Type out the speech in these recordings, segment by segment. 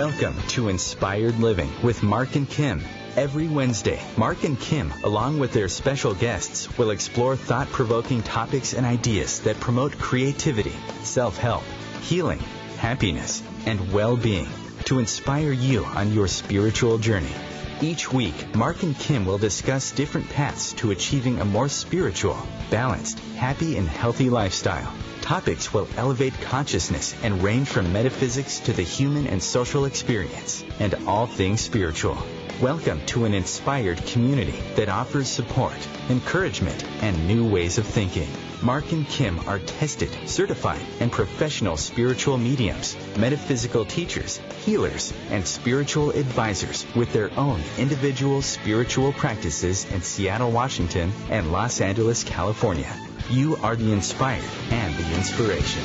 Welcome to Inspired Living with Mark and Kim. Every Wednesday, Mark and Kim, along with their special guests, will explore thought-provoking topics and ideas that promote creativity, self-help, healing, happiness, and well-being to inspire you on your spiritual journey. Each week, Mark and Kim will discuss different paths to achieving a more spiritual, balanced, happy, and healthy lifestyle. Topics will elevate consciousness and range from metaphysics to the human and social experience, and all things spiritual. Welcome to an inspired community that offers support, encouragement, and new ways of thinking. Mark and Kim are tested, certified, and professional spiritual mediums, metaphysical teachers, healers, and spiritual advisors with their own individual spiritual practices in Seattle, Washington, and Los Angeles, California. You are the inspired and the inspiration.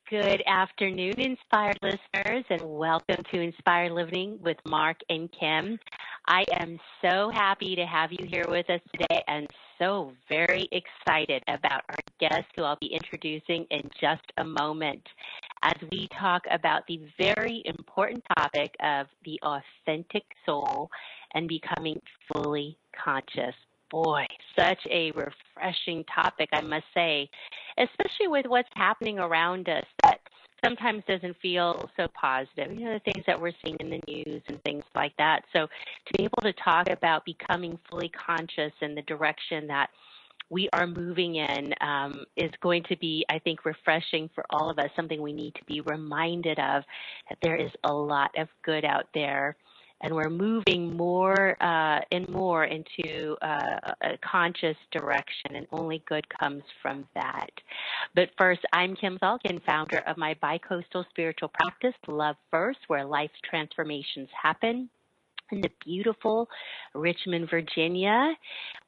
Good afternoon, inspired listeners, and welcome to Inspired Living with Mark and Kim. I am so happy to have you here with us today and so very excited about our guest who I'll be introducing in just a moment as we talk about the very important topic of the authentic soul and becoming fully conscious. Boy, such a refreshing topic, I must say, especially with what's happening around us that sometimes doesn't feel so positive. You know, the things that we're seeing in the news and things like that. So to be able to talk about becoming fully conscious in the direction that we are moving in is going to be, I think, refreshing for all of us, something we need to be reminded of, that there is a lot of good out there. And we're moving more and more into a conscious direction, and only good comes from that. But first, I'm Kim Zalkin, founder of my bi-coastal spiritual practice, Love First, where life's transformations happen, in the beautiful Richmond, Virginia,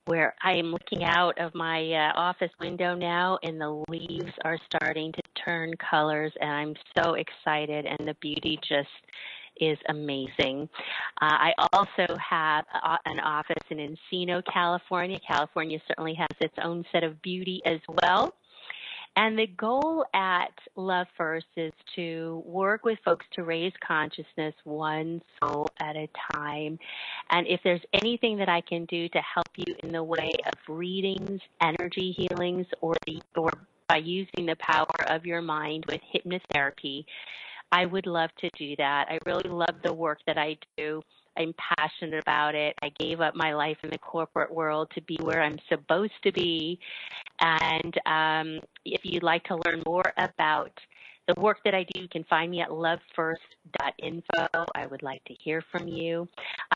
where I am looking out of my office window now, and the leaves are starting to turn colors, and I'm so excited, and the beauty just is amazing. I also have an office in Encino, California. California certainly has its own set of beauty as well. And the goal at Love First is to work with folks to raise consciousness one soul at a time. And if there's anything that I can do to help you in the way of readings, energy healings, or by using the power of your mind with hypnotherapy, I would love to do that. I really love the work that I do. I'm passionate about it. I gave up my life in the corporate world to be where I'm supposed to be. And if you'd like to learn more about the work that I do, you can find me at lovefirst.info. I would like to hear from you.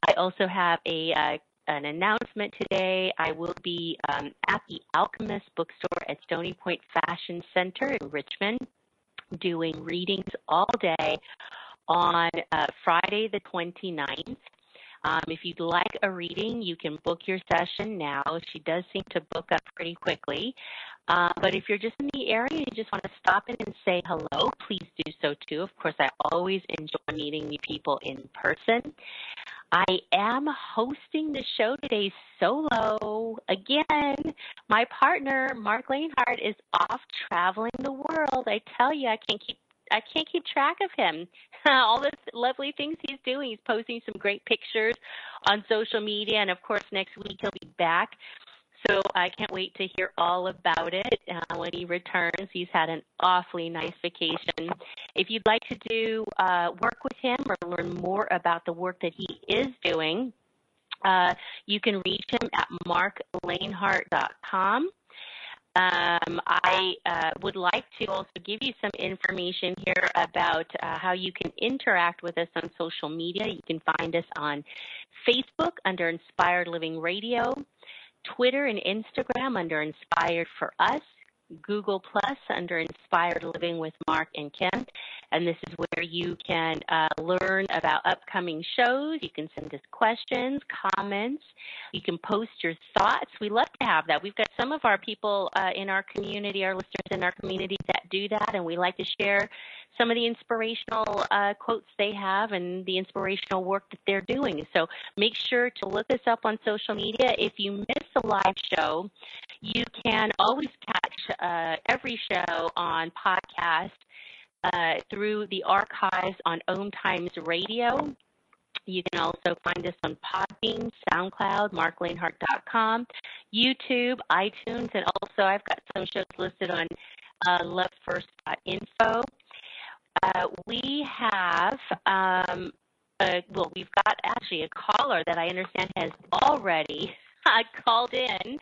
I also have an announcement today. I will be at the Alchemist bookstore at Stony Point Fashion Center in Richmond, doing readings all day on Friday the 29th. If you'd like a reading, you can book your session now. She does seem to book up pretty quickly. But if you're just in the area and you just want to stop in and say hello, please do so too. Of course, I always enjoy meeting new people in person. I am hosting the show today solo. Again, my partner, Mark Lanehart, is off traveling the world. I tell you, I can't keep track of him. All the lovely things he's doing. He's posting some great pictures on social media, and of course, next week he'll be back. So I can't wait to hear all about it when he returns. He's had an awfully nice vacation. If you'd like to do work with him or learn more about the work that he is doing, you can reach him at marklanehart.com. I would like to also give you some information here about how you can interact with us on social media. You can find us on Facebook under Inspired Living Radio, Twitter and Instagram under Inspired for Us, Google Plus under Inspired Living with Mark and Kim. And this is where you can learn about upcoming shows. You can send us questions, comments. You can post your thoughts. We love to have that. We've got some of our people in our community, our listeners in our community that do that, and we like to share some of the inspirational quotes they have and the inspirational work that they're doing. So make sure to look us up on social media. If you miss a live show, you can always catch every show on podcast through the archives on OMTimes Radio. You can also find us on Podbean, SoundCloud, marklanehart.com, YouTube, iTunes, and also I've got some shows listed on lovefirst.info. We have, we've got actually a caller that I understand has already called in.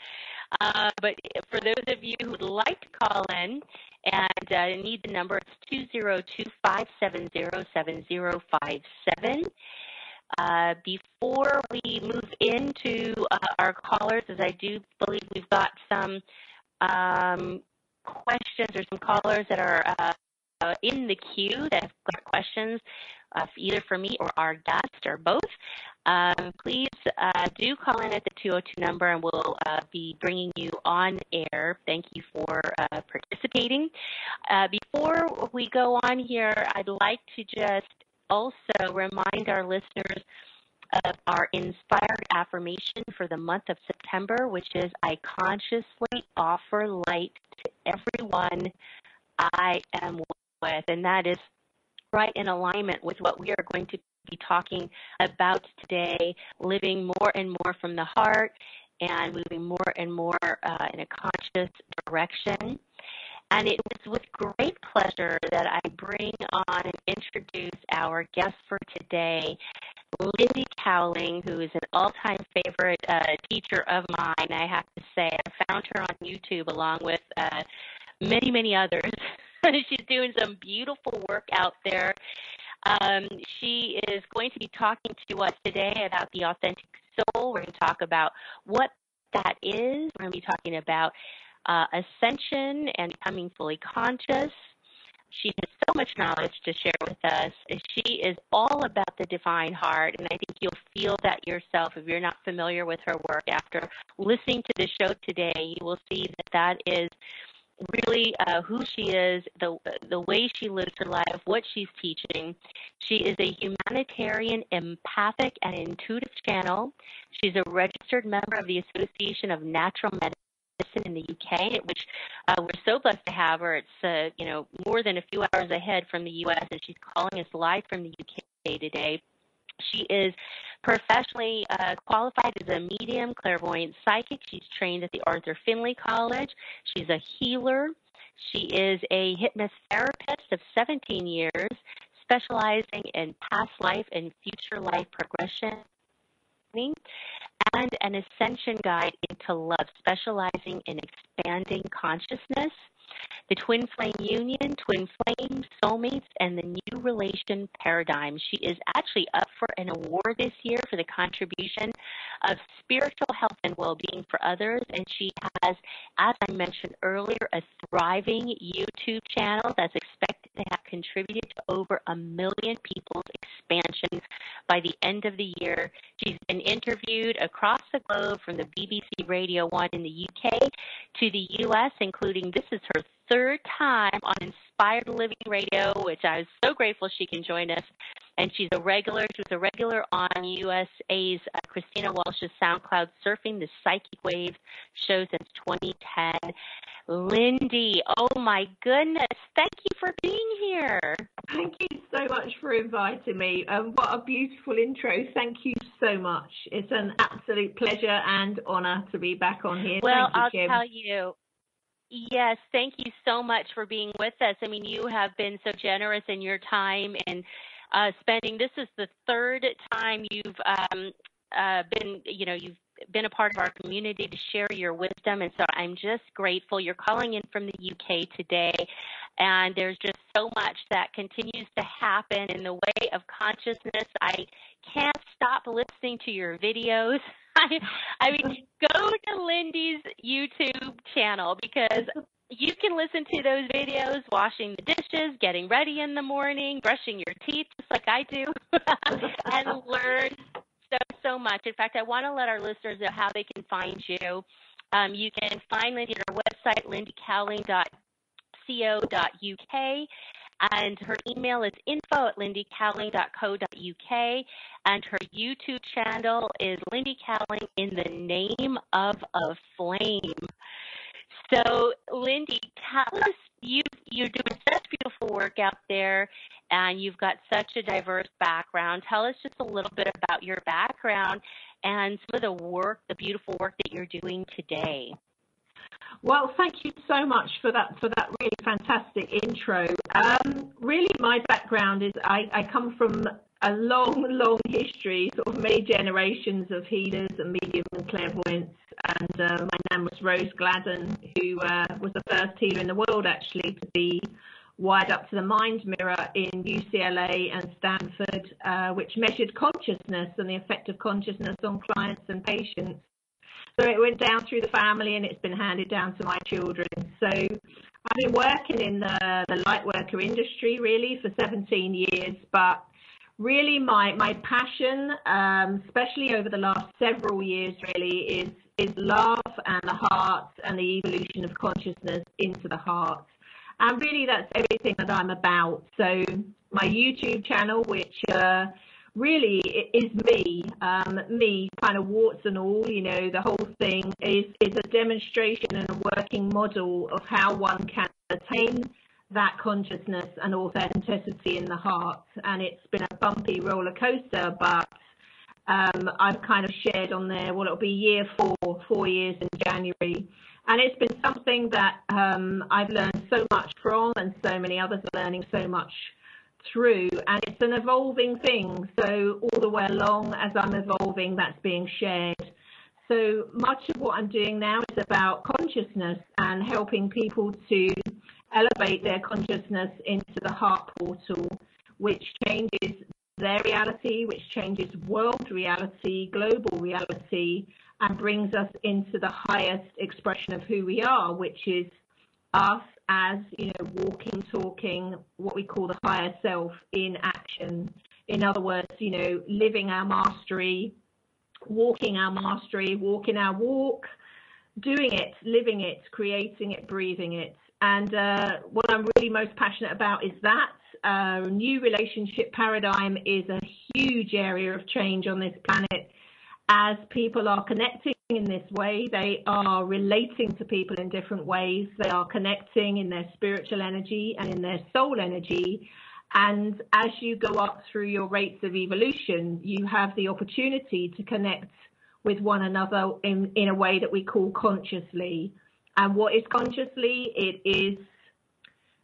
But for those of you who would like to call in and need the number, it's 202-570-7057. Before we move into our callers, as I do believe we've got some questions or some callers that are in the queue that have got questions either for me or our guest or both, please do call in at the 202 number and we'll be bringing you on air. Thank you for participating. Before we go on here, I'd like to just also remind our listeners of our inspired affirmation for the month of September, which is, I consciously offer light to everyone I am with. And that is right in alignment with what we are going to be talking about today, living more and more from the heart and moving more and more in a conscious direction. And it was with great pleasure that I bring on and introduce our guest for today, Lindy Cowling, who is an all-time favorite teacher of mine. I have to say, I found her on YouTube along with many, many others. She's doing some beautiful work out there. She is going to be talking to us today about the authentic soul. We're going to talk about what that is. We're going to be talking about ascension and becoming fully conscious. She has so much knowledge to share with us. She is all about the divine heart, and I think you'll feel that yourself if you're not familiar with her work. After listening to the show today, you will see that that is really who she is, the way she lives her life, what she's teaching. She is a humanitarian, empathic, and intuitive channel. She's a registered member of the Association of Natural Medicine in the UK, which we're so blessed to have her. It's more than a few hours ahead from the US, and she's calling us live from the UK today. She is professionally qualified as a medium, clairvoyant psychic. She's trained at the Findlay College. She's a healer. She is a hypnotherapist of 17 years, specializing in past life and future life progression, and an ascension guide into love, specializing in expanding consciousness, the twin flame union, twin flames, soulmates, and the new relation paradigm. She is actually up for an award this year for the contribution of spiritual health and well-being for others, and she has, as I mentioned earlier, a thriving YouTube channel that's expected to have contributed to over 1 million people's expansion by the end of the year. She's been interviewed across the globe, from the BBC Radio 1 in the UK to the US, including, this is her third time on Inspired Living Radio, which I was so grateful she can join us. And she was a regular on USA's Christina Walsh's SoundCloud Surfing the Psychic Waves show since 2010. Lindy, oh my goodness, thank you for being here. Thank you so much for inviting me. What a beautiful intro. Thank you so much. It's an absolute pleasure and honor to be back on here. Well, thank you, Kim. I'll tell you. Yes, thank you so much for being with us. I mean, you have been so generous in your time and spending. This is the third time you've you've been a part of our community to share your wisdom, and so I'm just grateful. You're calling in from the UK today, and there's just so much that continues to happen in the way of consciousness. I can't stop listening to your videos. I mean, go to Lindy's YouTube channel because you can listen to those videos washing the dishes, getting ready in the morning, brushing your teeth, just like I do, and learn so much. In fact, I want to let our listeners know how they can find you. You can find Lindy at our website, lindycowling.co.uk. And her email is info@lindycowling.co.uk, and her YouTube channel is Lindy Cowling in the Name of a Flame. So, Lindy, tell us, you're doing such beautiful work out there, and you've got such a diverse background. Tell us just a little bit about your background and some of the beautiful work that you're doing today. Well, thank you so much for that really fantastic intro. Really, my background is I come from a long history, sort of many generations of healers and mediums and clairvoyants. And my name was Rose Gladden, who was the first healer in the world, actually, to be wired up to the mind mirror in UCLA and Stanford, which measured consciousness and the effect of consciousness on clients and patients. So it went down through the family, and it's been handed down to my children. So I've been working in the light worker industry, really, for 17 years. But really my passion, especially over the last several years, really, is love and the heart and the evolution of consciousness into the heart. And really, that's everything that I'm about. So my YouTube channel, which really is me kind of warts and all, the whole thing is a demonstration and a working model of how one can attain that consciousness and authenticity in the heart. And it's been a bumpy roller coaster, but I've kind of shared on there, it'll be year 4 years in January. And it's been something that I've learned so much from, and so many others are learning so much through, and it's an evolving thing. So all the way along, as I'm evolving, that's being shared. So much of what I'm doing now is about consciousness and helping people to elevate their consciousness into the heart portal, which changes their reality, which changes world reality, global reality, and brings us into the highest expression of who we are, which is us as, walking, talking, what we call the higher self in action. In other words, living our mastery, walking our mastery, walking our walk, doing it, living it, creating it, breathing it. And what I'm really most passionate about is that new relationship paradigm is a huge area of change on this planet. As people are connecting in this way, they are relating to people in different ways. They are connecting in their spiritual energy and in their soul energy. And as you go up through your rates of evolution, you have the opportunity to connect with one another in a way that we call consciously. And what is consciously? It is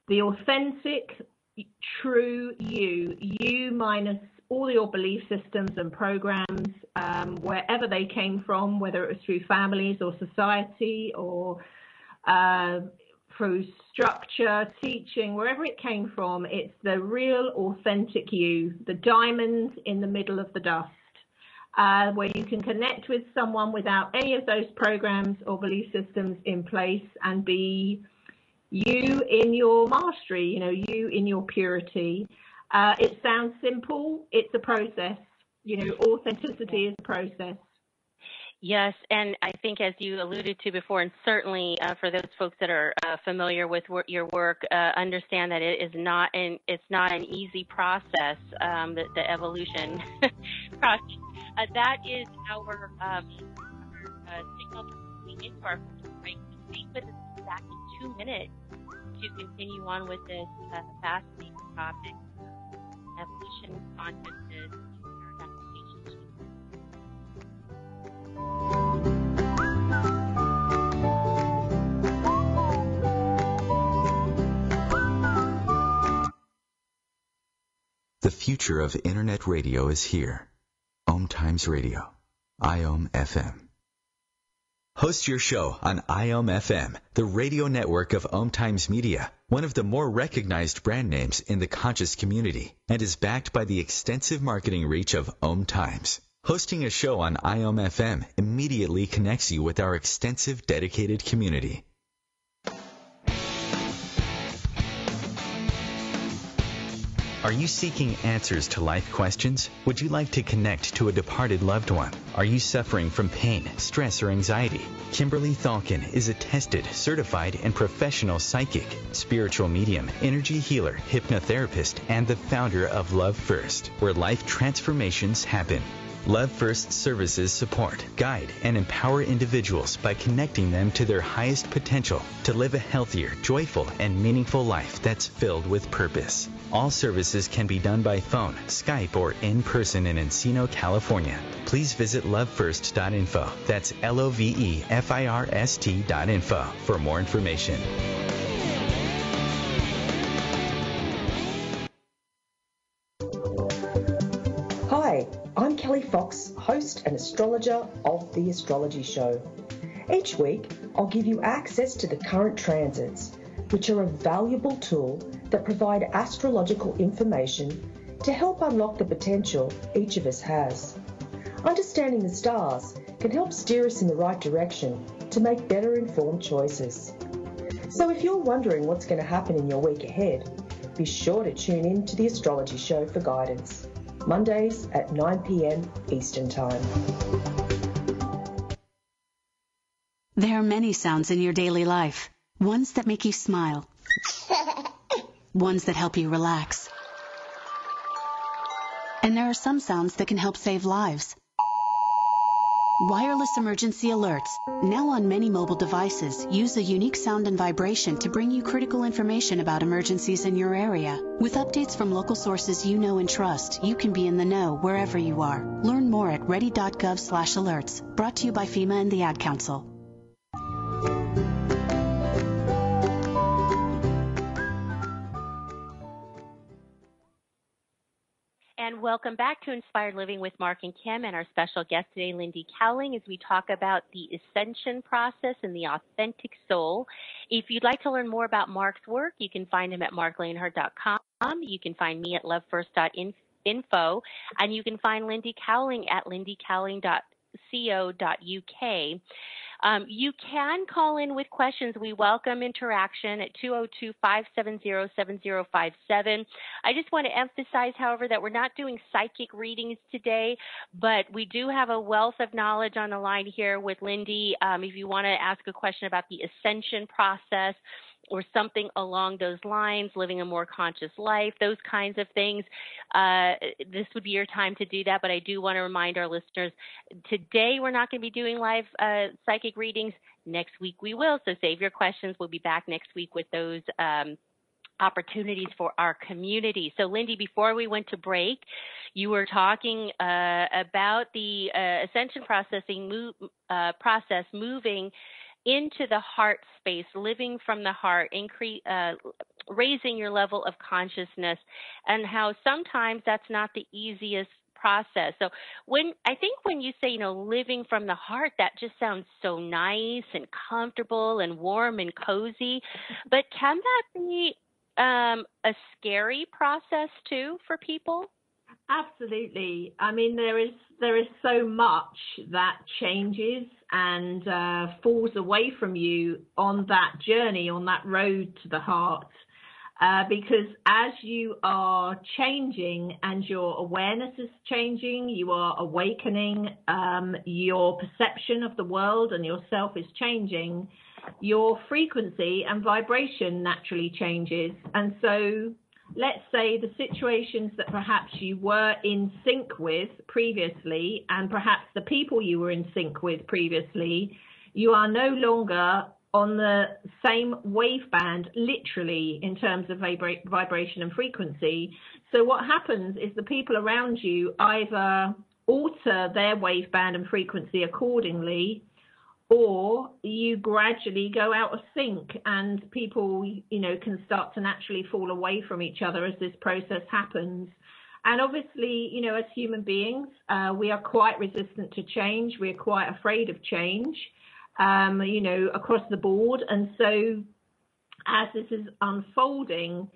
the authentic, true you minus all your belief systems and programs, wherever they came from, whether it was through families or society or through structure, teaching, wherever it came from, it's the real authentic you, the diamond in the middle of the dust, where you can connect with someone without any of those programs or belief systems in place and be you in your mastery, you in your purity. It sounds simple. It's a process. Authenticity is a process. Yes, and I think, as you alluded to before, and certainly for those folks that are familiar with your work, understand that it's not an easy process. The evolution process. That is our signal coming into our break. Stay with us back in 2 minutes to continue on with this fascinating topic. Evolution, consciousness, and relationship. The future of Internet radio is here. OMTimes Radio, IOM FM. Host your show on IOM FM, the radio network of OMTimes Media, one of the more recognized brand names in the conscious community, and is backed by the extensive marketing reach of OMTimes. Hosting a show on IOM FM immediately connects you with our extensive dedicated community. Are you seeking answers to life questions? Would you like to connect to a departed loved one? Are you suffering from pain, stress, or anxiety? Kimberly Thalkin is a tested, certified, and professional psychic, spiritual medium, energy healer, hypnotherapist, and the founder of Love First, where life transformations happen. Love First services support, guide, and empower individuals by connecting them to their highest potential to live a healthier, joyful, and meaningful life that's filled with purpose. All services can be done by phone, Skype, or in person in Encino, California. Please visit lovefirst.info. That's LOVEFIRST.info for more information. Hi, I'm Kelly Fox, host and astrologer of The Astrology Show. Each week, I'll give you access to the current transits, which are a valuable tool that provide astrological information to help unlock the potential each of us has. Understanding the stars can help steer us in the right direction to make better informed choices. So if you're wondering what's going to happen in your week ahead, be sure to tune in to The Astrology Show for guidance. Mondays at 9 p.m. Eastern Time. There are many sounds in your daily life. Ones that make you smile. Ones that help you relax. And there are some sounds that can help save lives. Wireless emergency alerts, now on many mobile devices, use a unique sound and vibration to bring you critical information about emergencies in your area. With updates from local sources you know and trust, you can be in the know wherever you are. Learn more at ready.gov/alerts. Brought to you by FEMA and the Ad Council. And welcome back to Inspired Living with Mark and Kim and our special guest today, Lindy Cowling, as we talk about the Ascension Process and the authentic soul. If you'd like to learn more about Mark's work, you can find him at marklanehart.com. You can find me at lovefirst.info, and you can find Lindy Cowling at lindycowling.co.uk. You can call in with questions. We welcome interaction at 202-570-7057. I just want to emphasize, however, that we're not doing psychic readings today, but we do have a wealth of knowledge on the line here with Lindy. If you want to ask a question about the Ascension Process or something along those lines, living a more conscious life, those kinds of things, this would be your time to do that. But I do want to remind our listeners, today we're not going to be doing live psychic readings. Next week we will, so save your questions. We'll be back next week with those opportunities for our community. So, Lindy, before we went to break, you were talking about the Ascension process moving into the heart space, living from the heart, raising your level of consciousness, and how sometimes that's not the easiest process. So when you say, living from the heart, that just sounds so nice and comfortable and warm and cozy. But can that be a scary process too for people? Absolutely. I mean, there is so much that changes and falls away from you on that journey, on that road to the heart, because as you are changing and your awareness is changing, you are awakening, your perception of the world and yourself is changing, your frequency and vibration naturally changes. And so let's say the situations that perhaps you were in sync with previously, and perhaps the people you were in sync with previously, you are no longer on the same wave band, literally, in terms of vibration and frequency. So what happens is the people around you either alter their wave band and frequency accordingly, or you gradually go out of sync and people, can start to naturally fall away from each other as this process happens. And obviously, as human beings, we are quite resistant to change. We're quite afraid of change, across the board. And so as this is unfolding,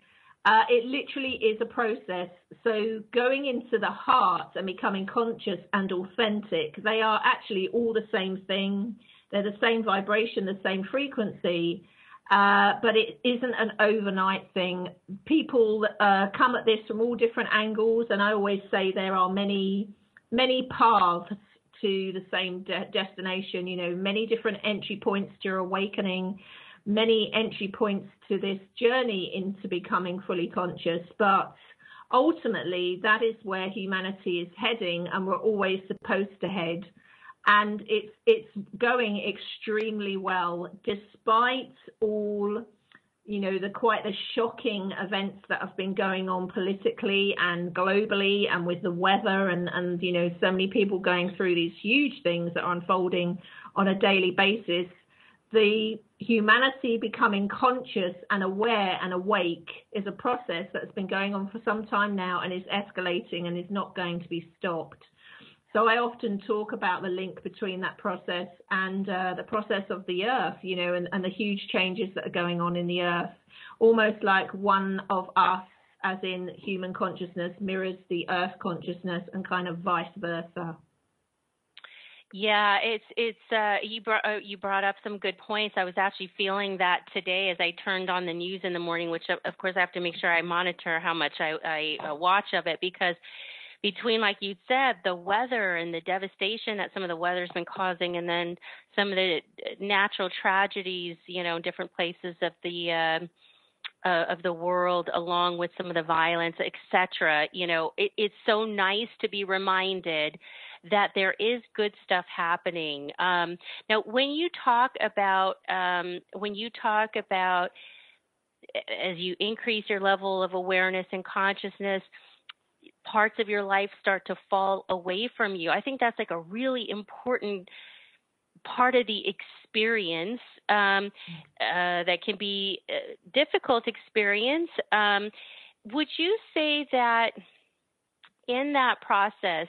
it literally is a process. So going into the heart and becoming conscious and authentic, they are actually all the same thing. They're the same vibration, the same frequency. But it isn't an overnight thing. People come at this from all different angles, and I always say there are many paths to the same destination, you know, many different entry points to your awakening, many entry points to this journey into becoming fully conscious. But ultimately, that is where humanity is heading, and we're always supposed to head. And it's going extremely well, despite all, you know, the shocking events that have been going on politically and globally, and with the weather and you know, so many people going through these huge things that are unfolding on a daily basis. The humanity becoming conscious and aware and awake is a process that's been going on for some time now, and is escalating and is not going to be stopped. So I often talk about the link between that process and the process of the earth, you know, and the huge changes that are going on in the earth, almost like one of us, as in human consciousness, mirrors the earth consciousness, and kind of vice versa. Yeah, you brought up some good points. I was actually feeling that today as I turned on the news in the morning, which of course I have to make sure I monitor how much I watch of it, because between, like you said, the weather and the devastation that some of the weather's been causing, and then some of the natural tragedies, you know, in different places of the world, along with some of the violence, etc. You know, it's so nice to be reminded that there is good stuff happening. Now, when you talk about, as you increase your level of awareness and consciousness, parts of your life start to fall away from you. I think that's like a really important part of the experience that can be a difficult experience. Would you say that in that process,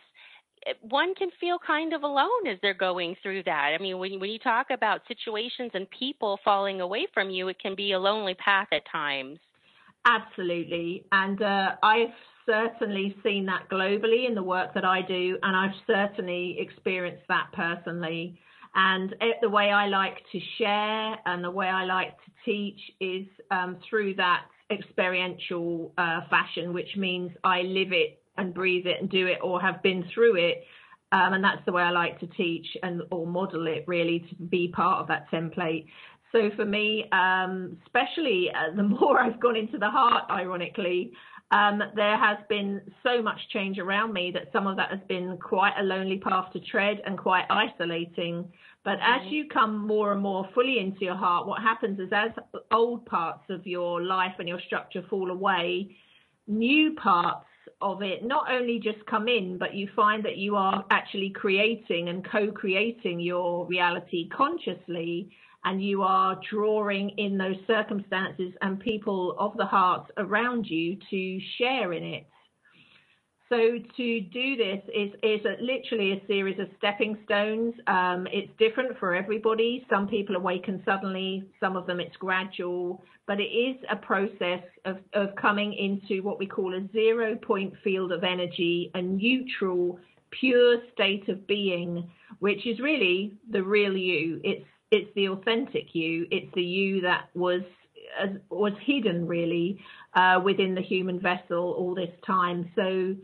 one can feel kind of alone as they're going through that? I mean, when you talk about situations and people falling away from you, it can be a lonely path at times. Absolutely. And I've certainly seen that globally in the work that I do, and I've certainly experienced that personally. And the way I like to share and the way I like to teach is through that experiential fashion, which means I live it and breathe it and do it, or have been through it. And that's the way I like to teach or model it, really, to be part of that template. So for me, especially the more I've gone into the heart, ironically, there has been so much change around me that some of that has been quite a lonely path to tread and quite isolating. But as you come more and more fully into your heart, what happens is, as old parts of your life and your structure fall away, new parts of it not only just come in, but you find that you are actually creating and co-creating your reality consciously, and you are drawing in those circumstances and people of the heart around you to share in it. So to do this is literally a series of stepping stones. It's different for everybody. Some people awaken suddenly, some of them it's gradual, but it is a process of coming into what we call a 0 point field of energy, a neutral, pure state of being, which is really the real you. It's the authentic you. It's the you that was hidden, really, within the human vessel all this time. So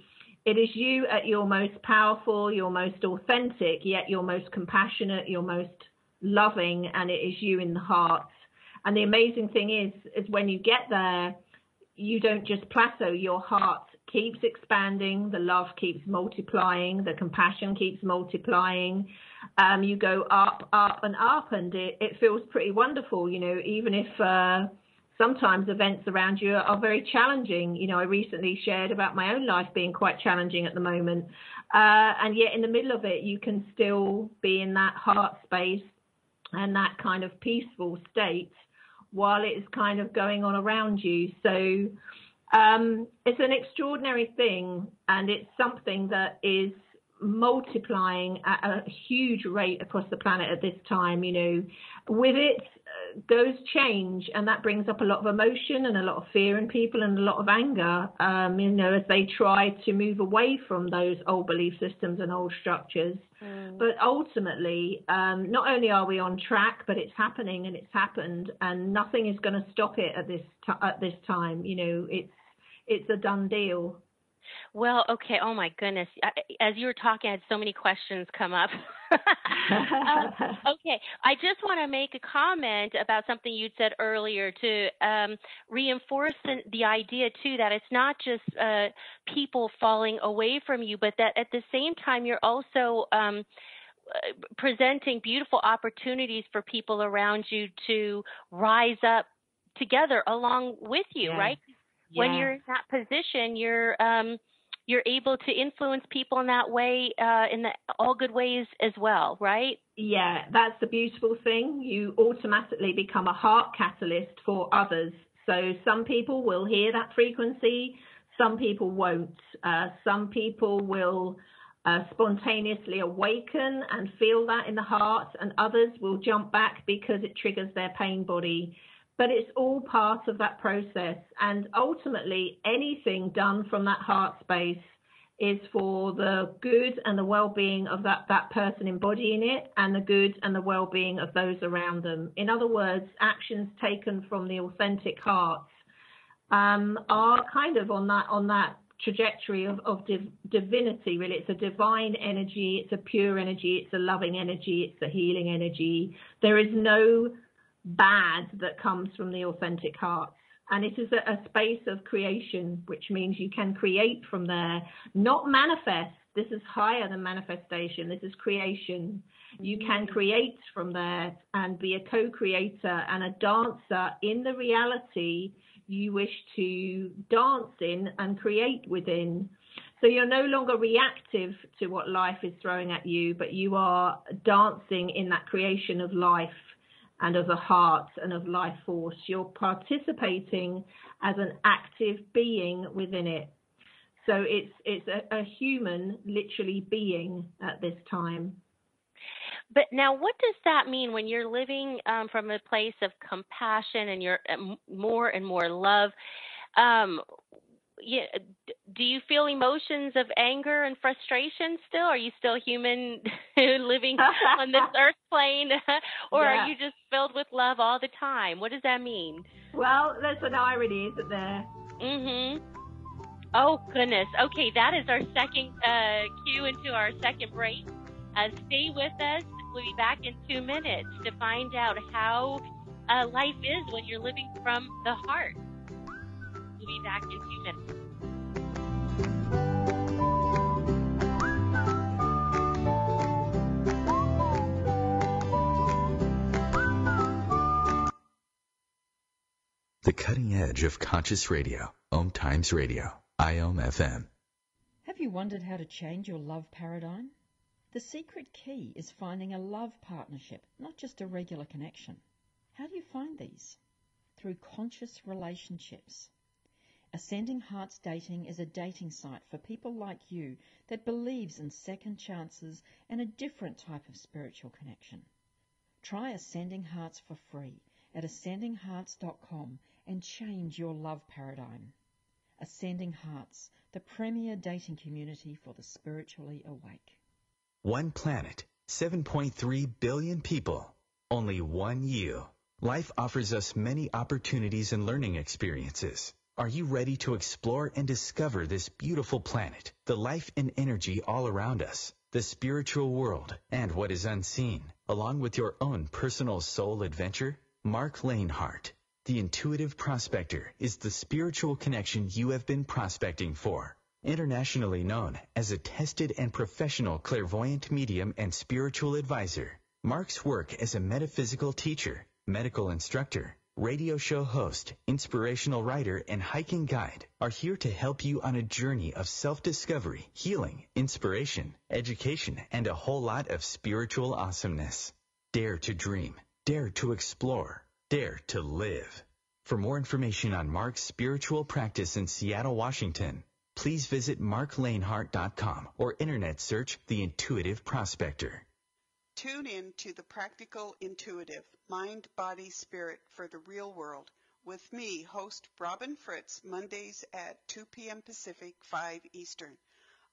it is you at your most powerful, your most authentic, yet your most compassionate, your most loving, and it is you in the heart. And the amazing thing is when you get there, you don't just plateau. Your heart keeps expanding, the love keeps multiplying, the compassion keeps multiplying. You go up, and up, and it feels pretty wonderful, you know, even if sometimes events around you are very challenging. You know, I recently shared about my own life being quite challenging at the moment. And yet in the middle of it, you can still be in that heart space and that kind of peaceful state while it is kind of going on around you. So it's an extraordinary thing, and it's something that is multiplying at a huge rate across the planet at this time. You know, with it, those change, and that brings up a lot of emotion and a lot of fear in people and a lot of anger, as they try to move away from those old belief systems and old structures. But ultimately, not only are we on track, but it's happening and it's happened, and nothing is going to stop it at this time. It's a done deal. Well, okay. Oh, my goodness. As you were talking, I had so many questions come up. Okay. I just want to make a comment about something you said earlier to reinforce the idea, too, that it's not just people falling away from you, but that at the same time you're also presenting beautiful opportunities for people around you to rise up together along with you, right? Yeah. When you're in that position, you're able to influence people in that way, in all good ways as well, right? Yeah, that's the beautiful thing. You automatically become a heart catalyst for others. So some people will hear that frequency, some people won't. Some people will spontaneously awaken and feel that in the heart, and others will jump back because it triggers their pain body. But it's all part of that process. And ultimately, anything done from that heart space is for the good and the well-being of that person embodying it, and the good and the well-being of those around them. In other words, actions taken from the authentic heart are kind of on that trajectory of divinity, really. It's a divine energy, it's a pure energy, it's a loving energy, it's a healing energy. There is no bad that comes from the authentic heart, and it is a space of creation, which means you can create from there, not manifest. This is higher than manifestation. This is creation. You can create from there and be a co-creator and a dancer in the reality you wish to dance in and create within. So you're no longer reactive to what life is throwing at you, but you are dancing in that creation of life and of the heart and of life force. You're participating as an active being within it. So it's a human, literally, being at this time. But now, what does that mean when you're living from a place of compassion and you're more and more love? Do you feel emotions of anger and frustration still? Are you still human living on this earth plane? Or are you just filled with love all the time? What does that mean? Well, there's an irony, isn't there? Mm-hmm. Oh, goodness. Okay, that is our second cue into our second break. Stay with us. We'll be back in 2 minutes to find out how life is when you're living from the heart. We'll be back in 2 minutes. The cutting edge of conscious radio, OMTimes Radio, IOM FM. Have you wondered how to change your love paradigm? The secret key is finding a love partnership, not just a regular connection. How do you find these? Through conscious relationships. Ascending Hearts Dating is a dating site for people like you that believes in second chances and a different type of spiritual connection. Try Ascending Hearts for free at ascendinghearts.com and change your love paradigm. Ascending Hearts, the premier dating community for the spiritually awake. One planet, 7.3 billion people, only one you. Life offers us many opportunities and learning experiences. Are you ready to explore and discover this beautiful planet, the life and energy all around us, the spiritual world, and what is unseen, along with your own personal soul adventure? Mark Lanehart, the intuitive prospector, is the spiritual connection you have been prospecting for. Internationally known as a tested and professional clairvoyant medium and spiritual advisor, Mark's work as a metaphysical teacher, medical instructor, radio show host, inspirational writer, and hiking guide are here to help you on a journey of self-discovery, healing, inspiration, education, and a whole lot of spiritual awesomeness. Dare to dream. Dare to explore. Dare to live. For more information on Mark's spiritual practice in Seattle, Washington, please visit marklanehart.com or internet search The Intuitive Prospector. Tune in to the Practical Intuitive, Mind, Body, Spirit for the Real World with me, host Robin Fritz, Mondays at 2 p.m. Pacific, 5 Eastern.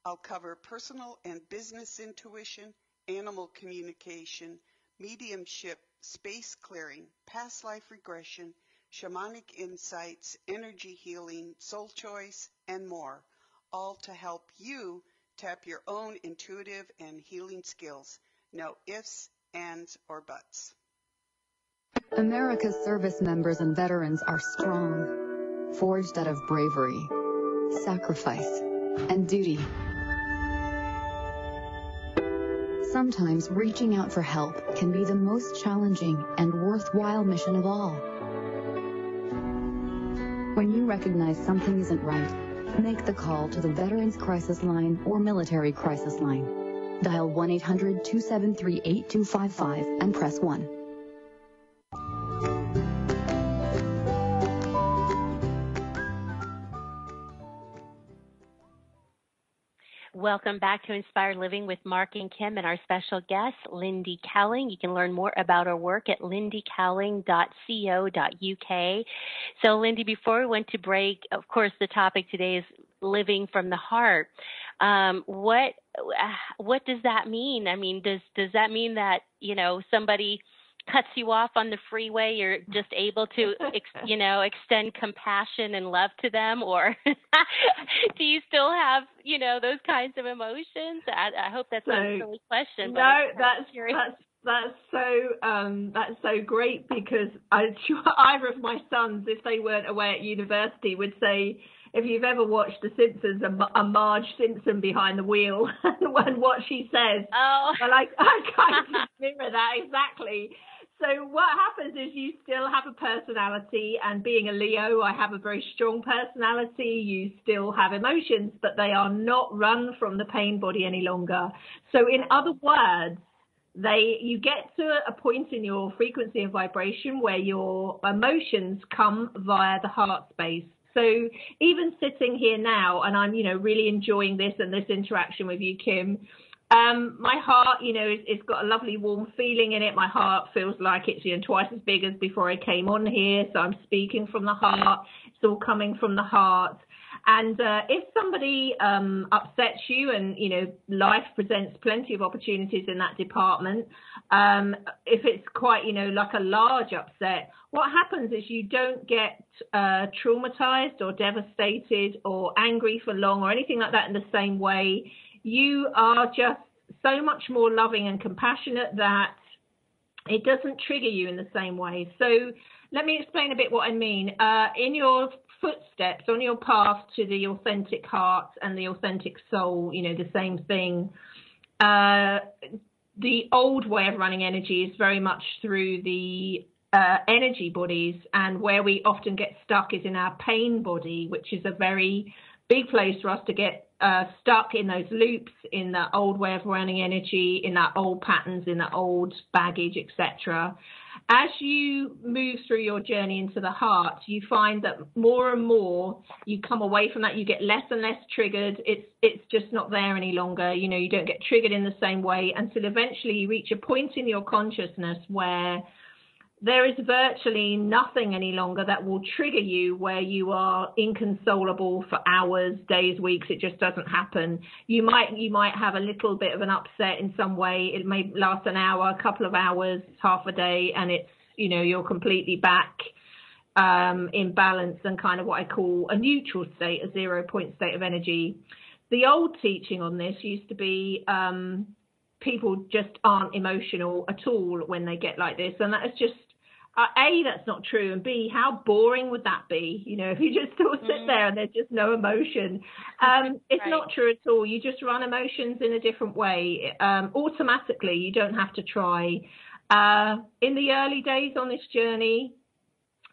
I'll cover personal and business intuition, animal communication, mediumship, space clearing, past life regression, shamanic insights, energy healing, soul choice, and more, all to help you tap your own intuitive and healing skills. No ifs, ands, or buts. America's service members and veterans are strong, forged out of bravery, sacrifice, and duty. Sometimes reaching out for help can be the most challenging and worthwhile mission of all. When you recognize something isn't right, make the call to the Veterans Crisis Line or Military Crisis Line. Dial 1-800-273-8255 and press 1. Welcome back to Inspired Living with Mark and Kim and our special guest, Lindy Cowling. You can learn more about her work at lindycowling.co.uk. So, Lindy, before we went to break, of course, the topic today is living from the heart. What does that mean? I mean, does that mean that, somebody cuts you off on the freeway, you're just able to, extend compassion and love to them? Or do you still have, those kinds of emotions? I hope that's not a silly question. No, that's so great, because either of my sons, if they weren't away at university, would say, if you've ever watched The Simpsons, a Marge Simpson behind the wheel and what she says. Oh. Well, I kind of mirror that exactly. So what happens is you still have a personality, and being a Leo, I have a very strong personality. You still have emotions, but they are not run from the pain body any longer. So in other words, you get to a point in your frequency and vibration where your emotions come via the heart space. So even sitting here now, and I'm, really enjoying this and this interaction with you, Kim, my heart, it's got a lovely warm feeling in it. My heart feels like it's, twice as big as before I came on here. So I'm speaking from the heart. It's all coming from the heart. And if somebody upsets you, and, life presents plenty of opportunities in that department, if it's quite, like a large upset, what happens is you don't get traumatized or devastated or angry for long or anything like that in the same way. You are just so much more loving and compassionate that it doesn't trigger you in the same way. So let me explain a bit what I mean. In your footsteps on your path to the authentic heart and the authentic soul, the same thing. The old way of running energy is very much through the energy bodies, and where we often get stuck is in our pain body, which is a very big place for us to get stuck in those loops, in that old way of running energy, in that old patterns, in that old baggage, etc. As you move through your journey into the heart, you find that more and more you come away from that. You get less and less triggered. It's just not there any longer. You don't get triggered in the same way until eventually you reach a point in your consciousness where there is virtually nothing any longer that will trigger you, where you are inconsolable for hours, days, weeks. It just doesn't happen. You might have a little bit of an upset in some way. It may last an hour, a couple of hours, half a day, and it's, you're completely back in balance and kind of what I call a neutral state, a 0 point state of energy. The old teaching on this used to be people just aren't emotional at all when they get like this, and that is just A, that's not true, and B, how boring would that be? If you just sort of sit there and there's just no emotion. It's right. Not true at all. You just run emotions in a different way. Automatically, you don't have to try. In the early days on this journey,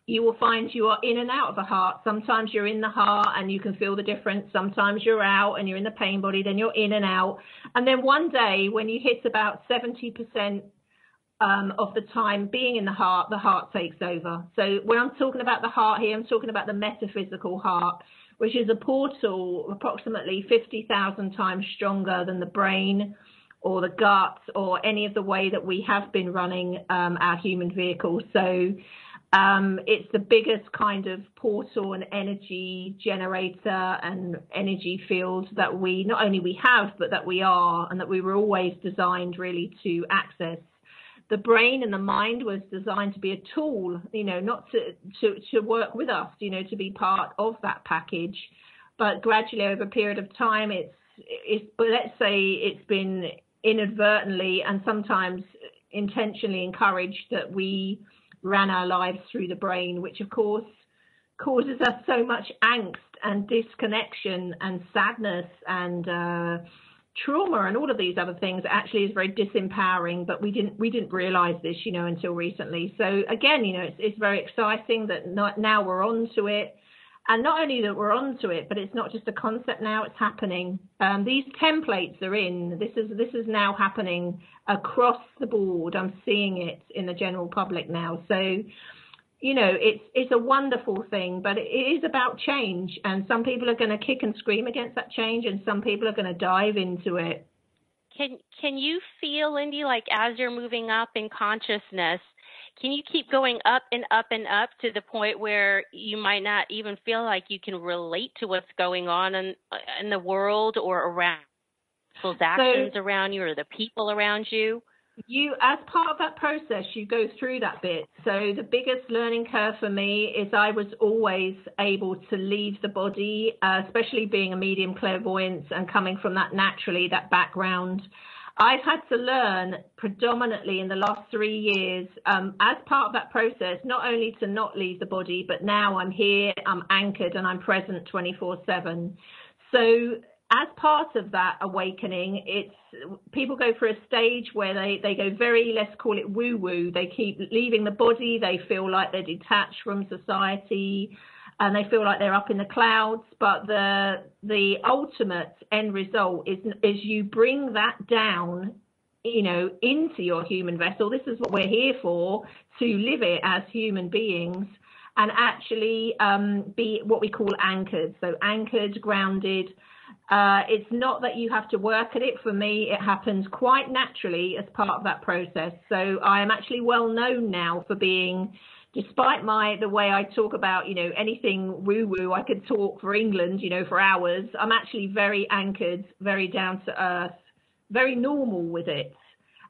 you will find you are in and out of the heart. Sometimes you're in the heart and you can feel the difference. Sometimes you're out and you're in the pain body, then you're in and out. And then one day when you hit about 70% of the time being in the heart takes over. So when I'm talking about the heart here, I'm talking about the metaphysical heart, which is a portal approximately 50,000 times stronger than the brain or the gut or any of the way that we have been running our human vehicle. So it's the biggest kind of portal and energy generator and energy field that we not only we have, but that we are, and that we were always designed really to access. The brain and the mind was designed to be a tool, not to work with us, to be part of that package. But gradually over a period of time, let's say it's been inadvertently and sometimes intentionally encouraged that we ran our lives through the brain, which of course causes us so much angst and disconnection and sadness and trauma and all of these other things. Actually is very disempowering, but we didn't realize this, until recently. So again, it's very exciting that now we're onto it. And not only that we're onto it, but it's not just a concept now, it's happening. These templates are in. This is now happening across the board. I'm seeing it in the general public now. So, it's a wonderful thing, but it is about change. And some people are going to kick and scream against that change, and some people are going to dive into it. Can you feel, Lindy, like as you're moving up in consciousness, can you keep going up and up and up to the point where you might not even feel like you can relate to what's going on in the world or around people's actions around you or the people around you? You, as part of that process, you go through that bit. So the biggest learning curve for me is I was always able to leave the body, especially being a medium clairvoyant and coming from that naturally, that background. I've had to learn predominantly in the last 3 years, as part of that process, not only to not leave the body, but now I'm here, I'm anchored, and I'm present 24/7. So as part of that awakening, people go through a stage where they go very, let's call it woo-woo. They keep leaving the body. They feel like they're detached from society, and they feel like they're up in the clouds. But the ultimate end result is you bring that down, into your human vessel. This is what we're here for, to live it as human beings and actually be what we call anchored. So anchored, grounded. It's not that you have to work at it. For me, it happens quite naturally as part of that process. So I am actually well known now for being, despite the way I talk about, anything woo-woo, I could talk for England, for hours. I'm actually very anchored, very down to earth, very normal with it.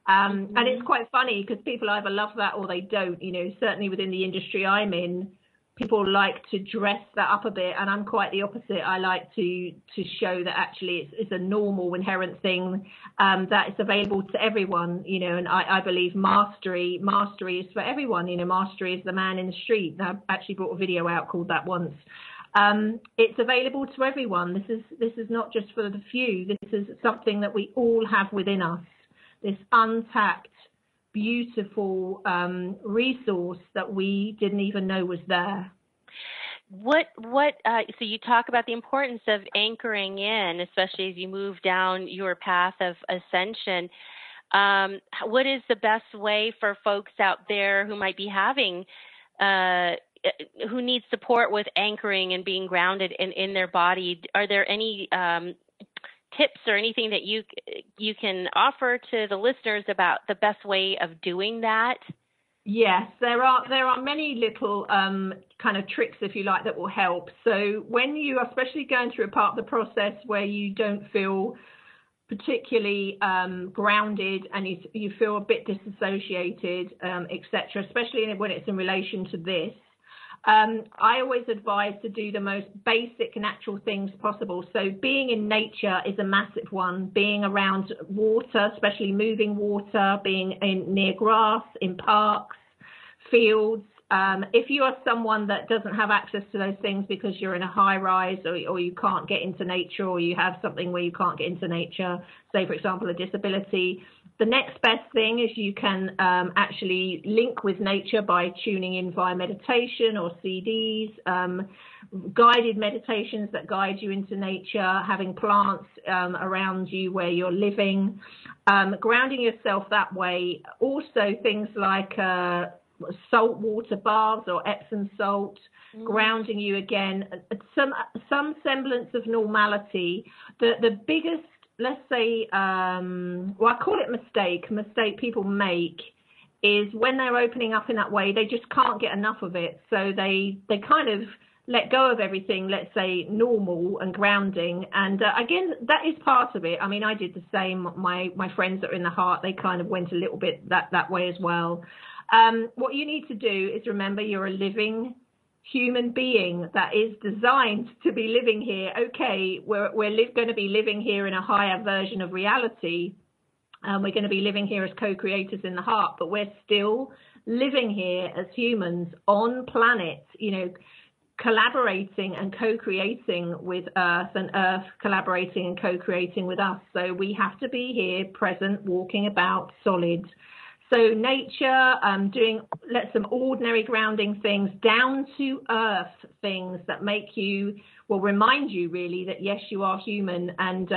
And it's quite funny because people either love that or they don't. Certainly within the industry I'm in, people like to dress that up a bit, and I'm quite the opposite. I like to show that actually it's a normal, inherent thing, that it's available to everyone, and I believe mastery is for everyone. Mastery is the man in the street. I actually brought a video out called that once. It's available to everyone. This is not just for the few. This is something that we all have within us, this untapped, beautiful resource that we didn't even know was there. So you talk about the importance of anchoring in, especially as you move down your path of ascension. What is the best way for folks out there who might be who need support with anchoring and being grounded in their body? Are there any tips or anything that you can offer to the listeners about the best way of doing that? Yes, there are many little kind of tricks, if you like, that will help. So when you are especially going through a part of the process where you don't feel particularly grounded and you feel a bit disassociated, etc., especially when it's in relation to this, I always advise to do the most basic natural things possible. So being in nature is a massive one. Being around water, especially moving water, being near grass, in parks, fields. If you are someone that doesn't have access to those things because you're in a high rise or you can't get into nature, or you have something where you can't get into nature, say, for example, a disability, the next best thing is you can actually link with nature by tuning in via meditation or CDs, guided meditations that guide you into nature, having plants around you where you're living, grounding yourself that way. Also things like salt water baths or Epsom salt, grounding you again, some semblance of normality. The biggest let's say, well, I call it mistake people make is when they're opening up in that way, they just can't get enough of it. So they kind of let go of everything, let's say normal and grounding. And again, that is part of it. I mean, I did the same. My friends that are in the heart, they kind of went a little bit that way as well. What you need to do is remember you're a living human being that is designed to be living here. Okay, we're going to be living here in a higher version of reality. We're going to be living here as co-creators in the heart, but we're still living here as humans on planet, you know, collaborating and co-creating with Earth, and Earth collaborating and co-creating with us. So we have to be here, present, walking about, solid. So nature, doing some ordinary grounding things, down to earth things that make you, will remind you really that yes, you are human. And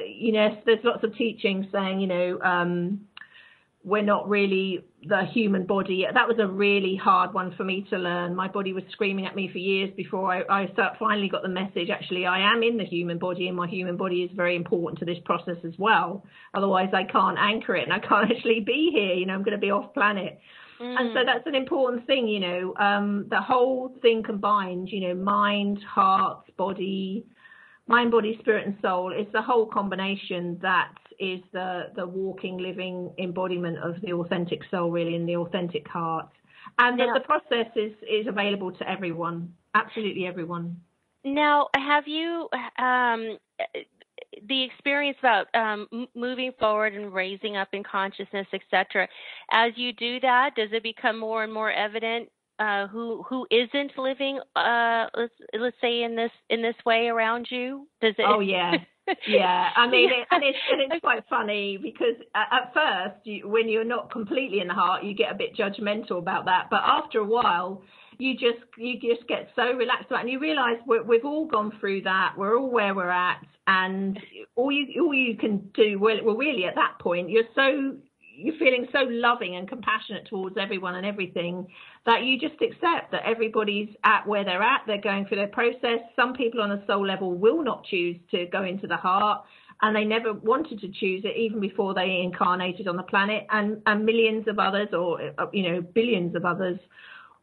you know, there's lots of teachings saying, you know, we're not really the human body. That was a really hard one for me to learn. My body was screaming at me for years before I finally got the message. Actually, I am in the human body, and my human body is very important to this process as well. Otherwise, I can't anchor it, and I can't actually be here. You know, I'm going to be off planet. And so that's an important thing, you know, the whole thing combined, you know, mind, heart, body, spirit and soul. It's the whole combination that is the walking, living embodiment of the authentic soul, really, in the authentic heart. And the process is available to everyone, absolutely everyone. Now, have you the experience about moving forward and raising up in consciousness, etc. As you do that, does it become more and more evident who isn't living, let's say, in this way around you? Does it? Oh yeah. Yeah, I mean, it's quite funny because at first, when you're not completely in the heart, you get a bit judgmental about that. But after a while, you just get so relaxed about it, and you realise we've all gone through that. We're all where we're at, and all you can do, well, really at that point, you're feeling so loving and compassionate towards everyone and everything that you just accept that everybody's at where they're at. They're going through their process. Some people on a soul level will not choose to go into the heart, and they never wanted to choose it even before they incarnated on the planet. And millions of others, or, you know, billions of others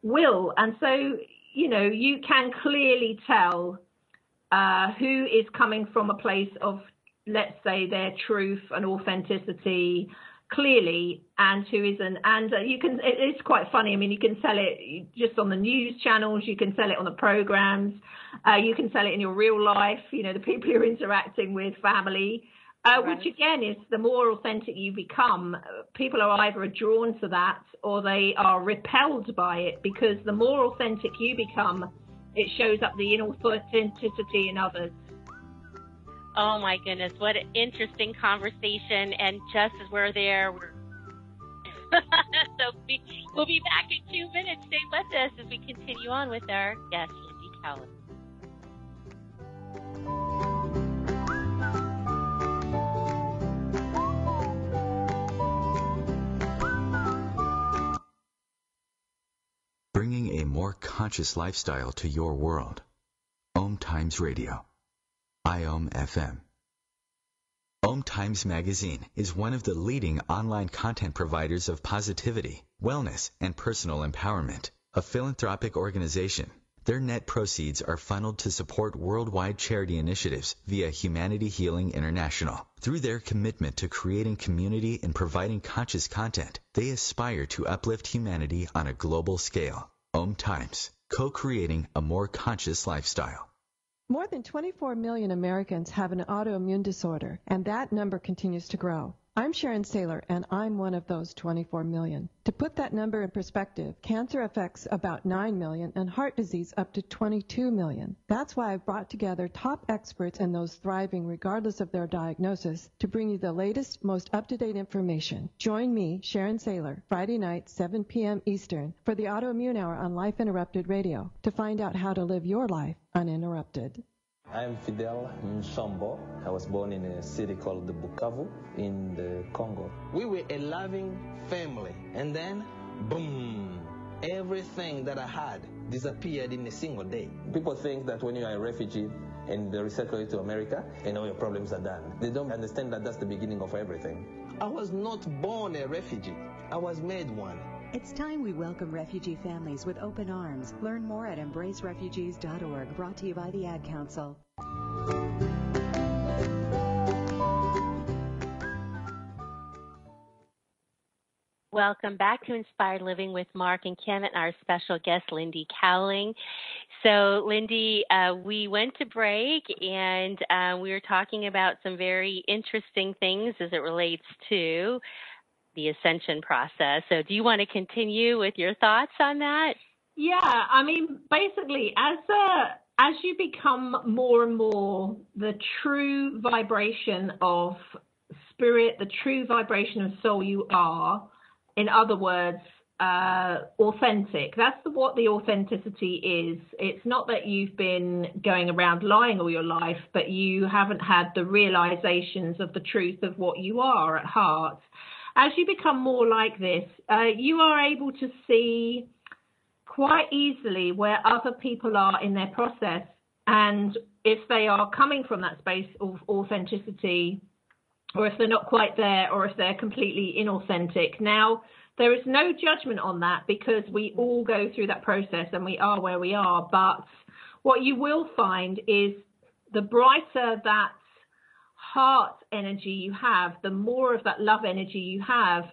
will. And so, you know, you can clearly tell who is coming from a place of, let's say, their truth and authenticity clearly, and who isn't. And you can, it's quite funny. I mean, you can sell it just on the news channels, you can sell it on the programs, you can sell it in your real life, you know, the people you're interacting with, family, right. Which again is the more authentic you become, people are either drawn to that or they are repelled by it, because the more authentic you become, it shows up the inauthenticity in others. Oh my goodness, what an interesting conversation. And just as we're there, so we'll be back in 2 minutes. Stay with us as we continue on with our guest, Lindy Cowling. Bringing a more conscious lifestyle to your world. OMTimes Radio. IOM FM. OMTimes Magazine is one of the leading online content providers of positivity, wellness, and personal empowerment. A philanthropic organization, their net proceeds are funneled to support worldwide charity initiatives via Humanity Healing International. Through their commitment to creating community and providing conscious content, they aspire to uplift humanity on a global scale. OMTimes, co-creating a more conscious lifestyle. More than 24 million Americans have an autoimmune disorder, and that number continues to grow. I'm Sharon Saylor, and I'm one of those 24 million. To put that number in perspective, cancer affects about 9 million and heart disease up to 22 million. That's why I've brought together top experts and those thriving regardless of their diagnosis to bring you the latest, most up-to-date information. Join me, Sharon Saylor, Friday night, 7 p.m. Eastern, for the Autoimmune Hour on Life Interrupted Radio to find out how to live your life uninterrupted. I'm Fidel Nsombo. I was born in a city called the Bukavu in the Congo. We were a loving family, and then, boom, everything that I had disappeared in a single day. People think that when you are a refugee, and they resettle you to America, and all your problems are done. They don't understand that that's the beginning of everything. I was not born a refugee. I was made one. It's time we welcome refugee families with open arms. Learn more at embracerefugees.org, brought to you by the Ad Council. Welcome back to Inspired Living with Mark and Kim and our special guest, Lindy Cowling. So, Lindy, we went to break and we were talking about some very interesting things as it relates to the Ascension process. So do you want to continue with your thoughts on that? Yeah, I mean, basically, as you become more and more the true vibration of spirit, the true vibration of soul you are, in other words, authentic. That's what the authenticity is. It's not that you've been going around lying all your life, but you haven't had the realizations of the truth of what you are at heart. As you become more like this, you are able to see quite easily where other people are in their process, and if they are coming from that space of authenticity, or if they're not quite there, or if they're completely inauthentic. Now, there is no judgment on that because we all go through that process and we are where we are. But what you will find is the brighter that heart energy you have, the more of that love energy you have,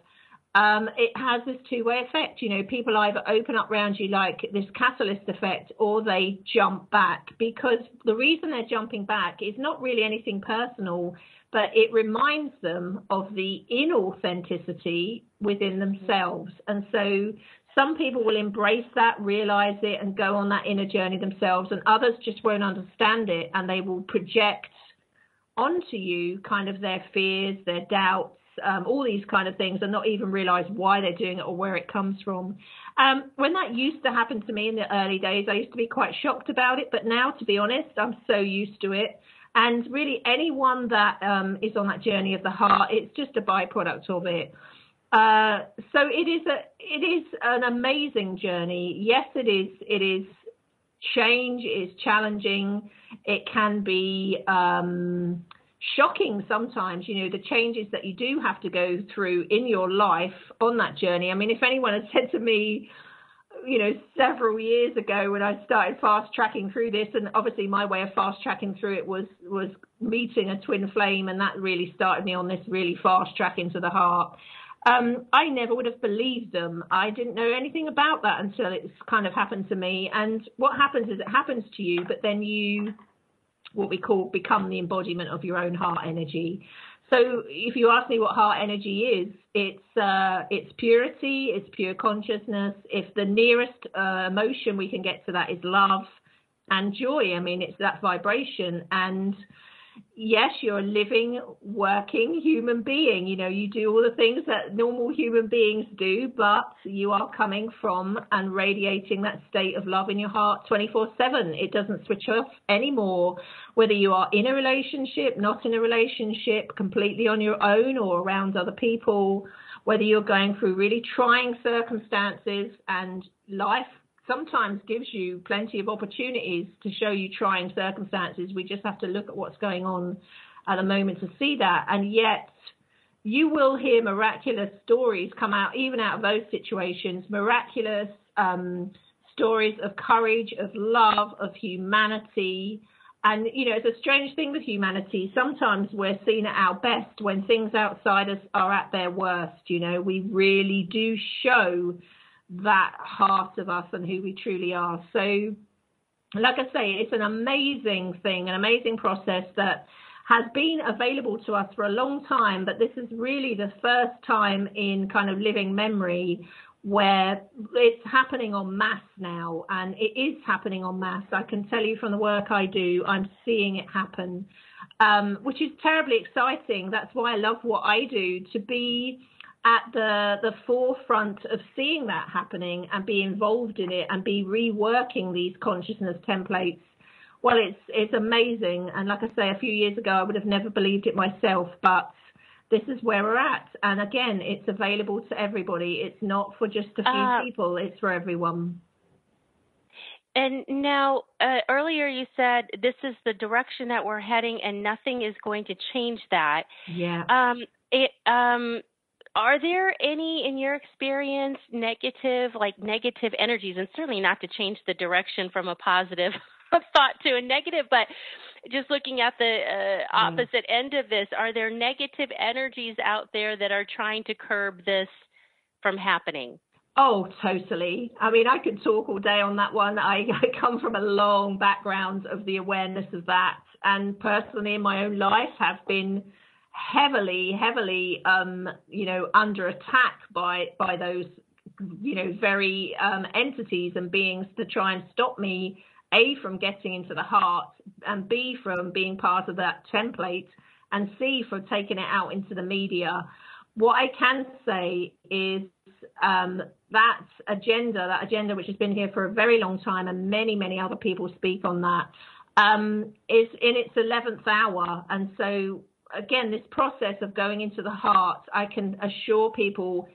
it has this two-way effect. You know, people either open up around you like this catalyst effect, or they jump back, because the reason they're jumping back is not really anything personal, but it reminds them of the inauthenticity within themselves. And so some people will embrace that, realize it, and go on that inner journey themselves, and others just won't understand it, and they will project onto you kind of their fears, their doubts, all these kind of things, and not even realize why they're doing it or where it comes from. When that used to happen to me in the early days, I used to be quite shocked about it, but now, to be honest, I'm so used to it. And really, anyone that is on that journey of the heart, it's just a byproduct of it. So it is an amazing journey. Yes, it is. It is change. It is challenging. It can be shocking sometimes, you know, the changes that you do have to go through in your life on that journey. I mean, if anyone had said to me, you know, several years ago when I started fast tracking through this, and obviously my way of fast tracking through it was meeting a twin flame, and that really started me on this really fast track into the heart. I never would have believed them. I didn't know anything about that until it's kind of happened to me. And what happens is it happens to you, but then you, what we call, become the embodiment of your own heart energy. So if you ask me what heart energy is, it's purity, it's pure consciousness. If the nearest emotion we can get to that is love and joy, I mean, it's that vibration. And yes, you're a living, working human being. You know, you do all the things that normal human beings do, but you are coming from and radiating that state of love in your heart 24/7. It doesn't switch off anymore, whether you are in a relationship, not in a relationship, completely on your own or around other people, whether you're going through really trying circumstances, and life sometimes gives you plenty of opportunities to show you trying circumstances. We just have to look at what's going on at the moment to see that. And yet you will hear miraculous stories come out, even out of those situations, miraculous stories of courage, of love, of humanity. And, you know, it's a strange thing with humanity. Sometimes we're seen at our best when things outside us are at their worst. You know, we really do show that heart of us and who we truly are. So, like I say, it's an amazing thing, an amazing process that has been available to us for a long time, but this is really the first time in kind of living memory where it's happening en masse now, and it is happening en masse. I can tell you from the work I do, I'm seeing it happen, which is terribly exciting. That's why I love what I do, to be at the forefront of seeing that happening and be involved in it and be reworking these consciousness templates. Well, it's amazing. And like I say, a few years ago, I would have never believed it myself, but this is where we're at. And again, it's available to everybody. It's not for just a few people. It's for everyone. And now, earlier you said this is the direction that we're heading, and nothing is going to change that. Yeah. Are there any, in your experience, negative energies, and certainly not to change the direction from a positive thought to a negative, but just looking at the opposite end of this, are there negative energies out there that are trying to curb this from happening? Oh, totally. I mean, I could talk all day on that one. I come from a long background of the awareness of that, and personally in my own life have been heavily, under attack by those, very entities and beings to try and stop me, A, from getting into the heart, and B, from being part of that template, and C, for taking it out into the media. What I can say is that agenda, which has been here for a very long time, and many other people speak on that, is in its 11th hour. And so, again, this process of going into the heart, I can assure people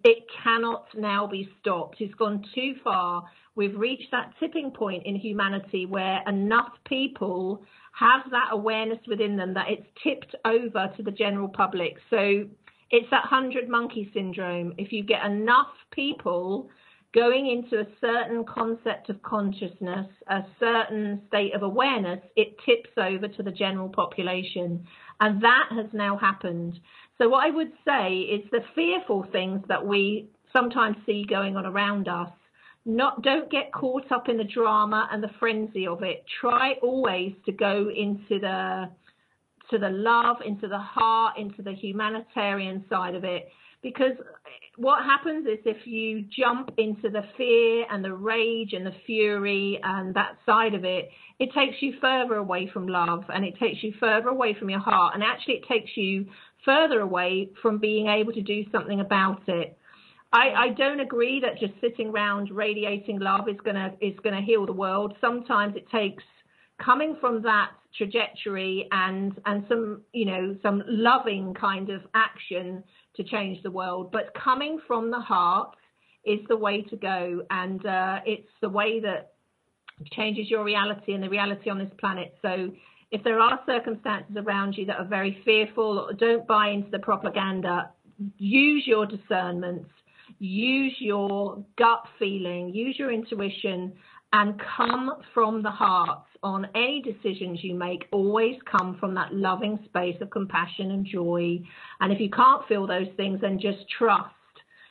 it cannot now be stopped. It's gone too far. We've reached that tipping point in humanity where enough people have that awareness within them that it's tipped over to the general public. So it's that 100 monkey syndrome. If you get enough people going into a certain concept of consciousness, a certain state of awareness, it tips over to the general population. And that has now happened. So what I would say is the fearful things that we sometimes see going on around us, don't get caught up in the drama and the frenzy of it. Try always to go into the love, into the heart, into the humanitarian side of it. Because what happens is if you jump into the fear and the rage and the fury and that side of it, it takes you further away from love, and it takes you further away from your heart, and actually it takes you further away from being able to do something about it. I don't agree that just sitting around radiating love is gonna heal the world. Sometimes it takes coming from that trajectory and some loving kind of action to change the world. But coming from the heart is the way to go, and it's the way that changes your reality and the reality on this planet. So if there are circumstances around you that are very fearful, don't buy into the propaganda. Use your discernment, use your gut feeling, use your intuition, and come from the heart on any decisions you make. Always come from that loving space of compassion and joy. And if you can't feel those things, then just trust.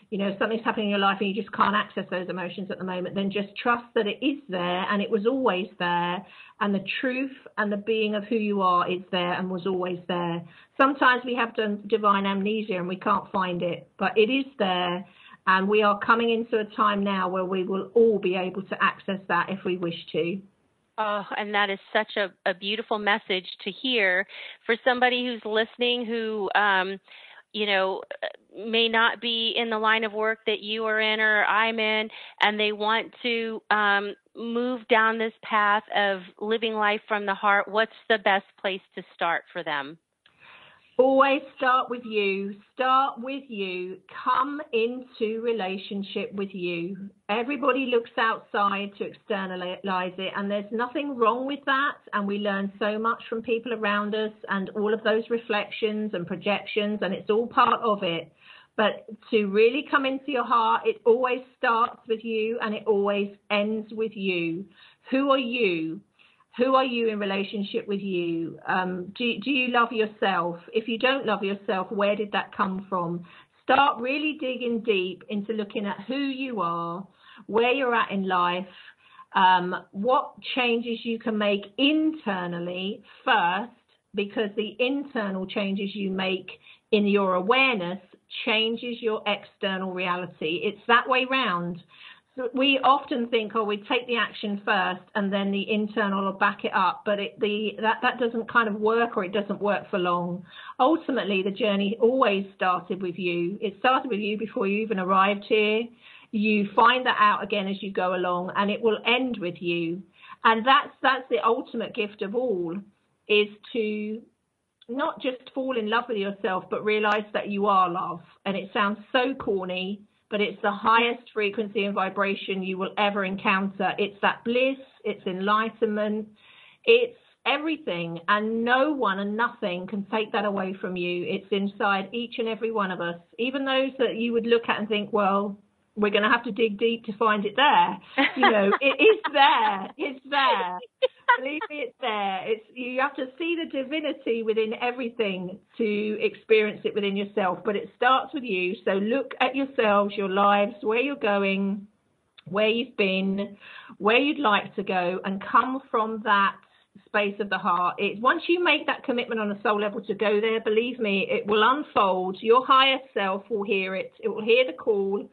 If something's happening in your life and you just can't access those emotions at the moment, then just trust that it is there and it was always there, and the truth and the being of who you are is there and was always there. Sometimes we have divine amnesia and we can't find it, but it is there, and we are coming into a time now where we will all be able to access that if we wish to. Oh, and that is such a beautiful message to hear for somebody who's listening who may not be in the line of work that you are in or I'm in, and they want to move down this path of living life from the heart. What's the best place to start for them? Always start with you. Start with you. Come into relationship with you. Everybody looks outside to externalize it, and there's nothing wrong with that. And we learn so much from people around us and all of those reflections and projections, and it's all part of it. But to really come into your heart, it always starts with you and it always ends with you. Who are you? Who are you in relationship with you? Do you love yourself? If you don't love yourself, where did that come from? Start really digging deep into looking at who you are, where you're at in life, what changes you can make internally first, because the internal changes you make in your awareness changes your external reality. It's that way round. We often think, we take the action first and then the internal will back it up, but that doesn't kind of work, or it doesn't work for long. Ultimately, the journey always started with you. It started with you before you even arrived here. You find that out again as you go along, and it will end with you. And that's the ultimate gift of all, is to not just fall in love with yourself, but realize that you are love. And it sounds so corny, but it's the highest frequency and vibration you will ever encounter. It's that bliss, it's enlightenment, it's everything, and no one and nothing can take that away from you. It's inside each and every one of us, even those that you would look at and think, well, we're going to have to dig deep to find it there. You know, it is there. It's there. Believe me, it's there. You have to see the divinity within everything to experience it within yourself, but it starts with you. So look at yourselves, your lives, where you're going, where you've been, where you'd like to go, and come from that space of the heart. Once you make that commitment on a soul level to go there, believe me, it will unfold. Your higher self will hear it. It will hear the call.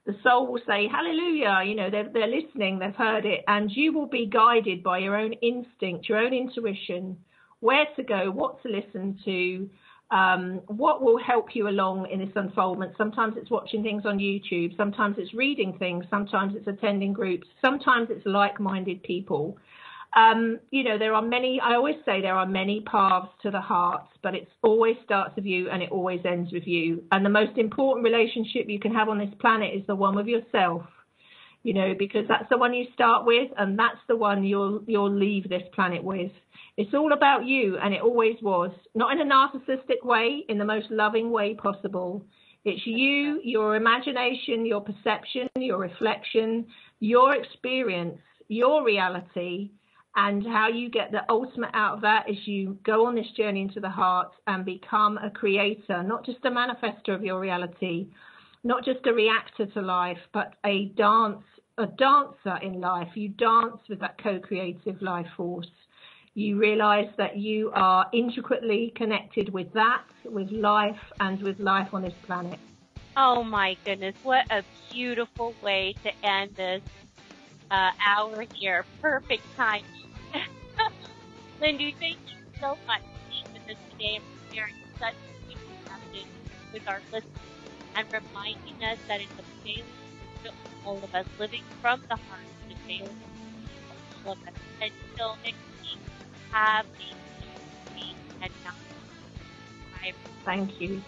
The soul will say, hallelujah, you know, they're listening, they've heard it, and you will be guided by your own instinct, your own intuition, where to go, what to listen to, what will help you along in this unfoldment. Sometimes it's watching things on YouTube, sometimes it's reading things, sometimes it's attending groups, sometimes it's like-minded people. You know, I always say there are many paths to the heart, but it always starts with you and it always ends with you. And the most important relationship you can have on this planet is the one with yourself, you know, because that's the one you start with and that's the one you'll leave this planet with. It's all about you, and it always was. Not in a narcissistic way, in the most loving way possible. It's you, your imagination, your perception, your reflection, your experience, your reality. And how you get the ultimate out of that is you go on this journey into the heart and become a creator, not just a manifester of your reality, not just a reactor to life, but a dancer in life. You dance with that co-creative life force. You realize that you are intricately connected with that, with life, and with life on this planet. Oh my goodness, what a beautiful way to end this hour here. Perfect timing. Lindy, thank you so much for being with us today and for sharing such a beautiful message with our listeners and reminding us that it's a daily for all of us, living from the heart is a daily for all of us. Until next week, have a peace and not. Thank you.